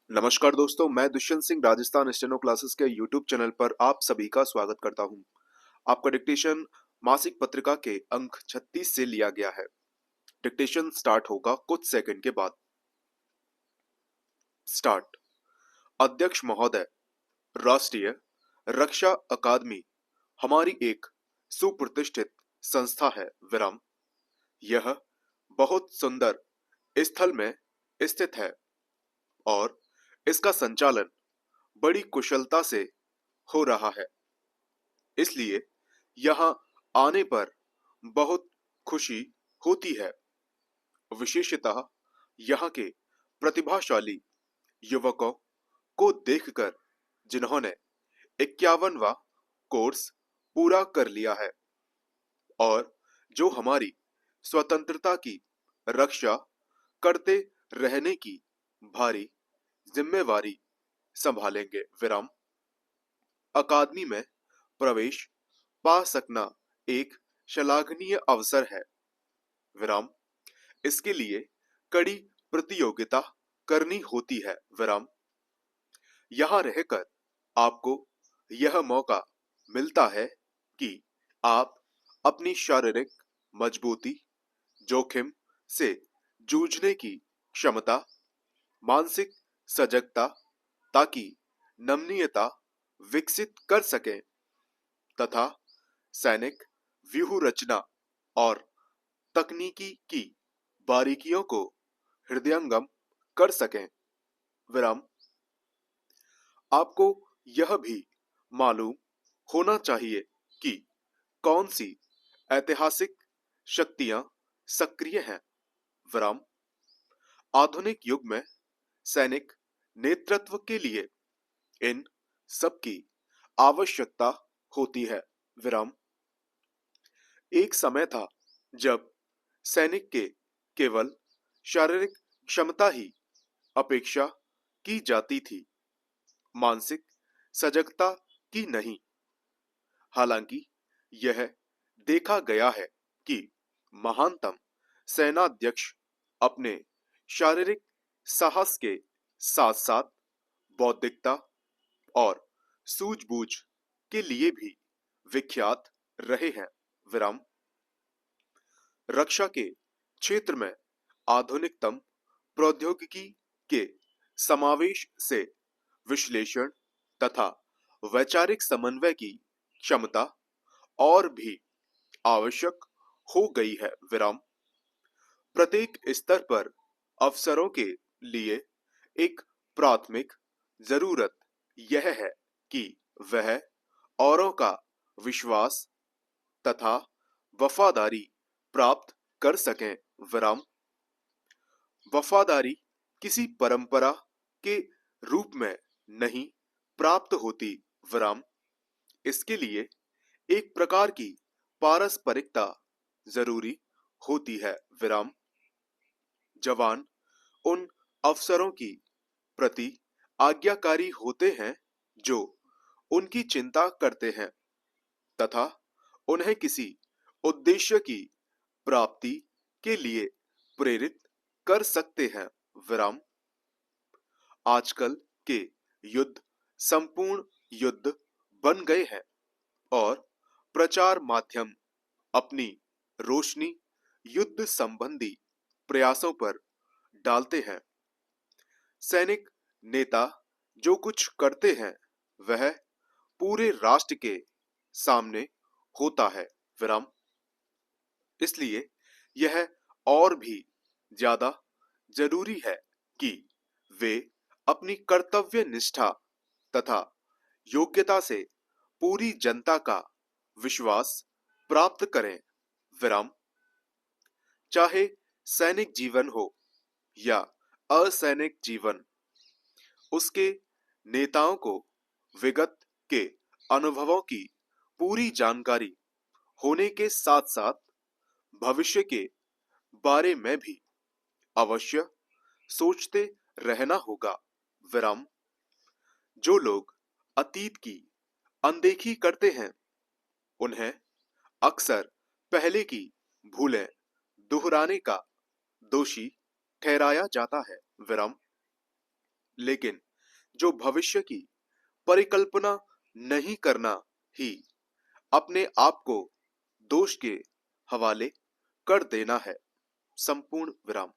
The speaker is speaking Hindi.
नमस्कार दोस्तों, मैं दुष्यंत सिंह राजस्थान स्टेनो क्लासेस के यूट्यूब चैनल पर आप सभी का स्वागत करता हूं। आपका डिक्टेशन मासिक पत्रिका के अंक 36 से लिया गया है। डिक्टेशन स्टार्ट होगा कुछ सेकंड के बाद। स्टार्ट। अध्यक्ष महोदय, राष्ट्रीय रक्षा अकादमी हमारी एक सुप्रतिष्ठित संस्था है। विराम। यह बहुत सुंदर स्थल में स्थित है और इसका संचालन बड़ी कुशलता से हो रहा है, इसलिए यहाँ आने पर बहुत खुशी होती है। विशेषतः यहाँ के प्रतिभाशाली युवकों को देखकर, जिन्होंने 51वां कोर्स पूरा कर लिया है और जो हमारी स्वतंत्रता की रक्षा करते रहने की भारी जिम्मेवारी संभालेंगे। विराम। अकादमी में प्रवेश पा सकना एक श्लाघनीय अवसर है। विराम। इसके लिए कड़ी प्रतियोगिता करनी होती है। विराम। यहाँ रहकर आपको यह मौका मिलता है कि आप अपनी शारीरिक मजबूती, जोखिम से जूझने की क्षमता, मानसिक सजगता ताकि नमनीयता विकसित कर सकें तथा सैनिक व्यूह रचना और तकनीकी की बारीकियों को हृदयंगम कर सकें। विराम। आपको यह भी मालूम होना चाहिए कि कौन सी ऐतिहासिक शक्तियां सक्रिय हैं। विराम। आधुनिक युग में सैनिक नेतृत्व के लिए इन सबकी आवश्यकता होती है। विराम। एक समय था जब सैनिक के केवल शारीरिक क्षमता ही अपेक्षा की जाती थी, मानसिक सजगता की नहीं। हालांकि यह देखा गया है कि महानतम सेनाध्यक्ष अपने शारीरिक साहस के साथ साथ बौद्धिकता और सूझबूझ के लिए भी विख्यात रहे हैं। विराम। रक्षा के क्षेत्र में आधुनिकतम प्रौद्योगिकी के समावेश से विश्लेषण तथा वैचारिक समन्वय की क्षमता और भी आवश्यक हो गई है। विराम। प्रत्येक स्तर पर अफसरों के लिए एक प्राथमिक जरूरत यह है कि वह औरों का विश्वास तथा वफादारी प्राप्त कर सकें। विराम। वफादारी किसी परंपरा के रूप में नहीं प्राप्त होती। विराम। इसके लिए एक प्रकार की पारस्परिकता जरूरी होती है। विराम। जवान उन अफसरों की प्रति आज्ञाकारी होते हैं जो उनकी चिंता करते हैं तथा उन्हें किसी उद्देश्य की प्राप्ति के लिए प्रेरित कर सकते हैं। विराम। आजकल के युद्ध संपूर्ण युद्ध बन गए हैं और प्रचार माध्यम अपनी रोशनी युद्ध संबंधी प्रयासों पर डालते हैं। सैनिक नेता जो कुछ करते हैं वह पूरे राष्ट्र के सामने होता है। विराम। इसलिए यह और भी ज्यादा जरूरी है कि वे अपनी कर्तव्य निष्ठा तथा योग्यता से पूरी जनता का विश्वास प्राप्त करें। विराम। चाहे सैनिक जीवन हो या असैनिक जीवन, उसके नेताओं को विगत के अनुभवों की पूरी जानकारी होने के साथ साथ भविष्य के बारे में भी अवश्य सोचते रहना होगा। विराम। जो लोग अतीत की अनदेखी करते हैं उन्हें अक्सर पहले की भूलें दोहराने का दोषी ठहराया जाता है। विराम। लेकिन जो भविष्य की परिकल्पना नहीं करना ही अपने आप को दोष के हवाले कर देना है। संपूर्ण विराम।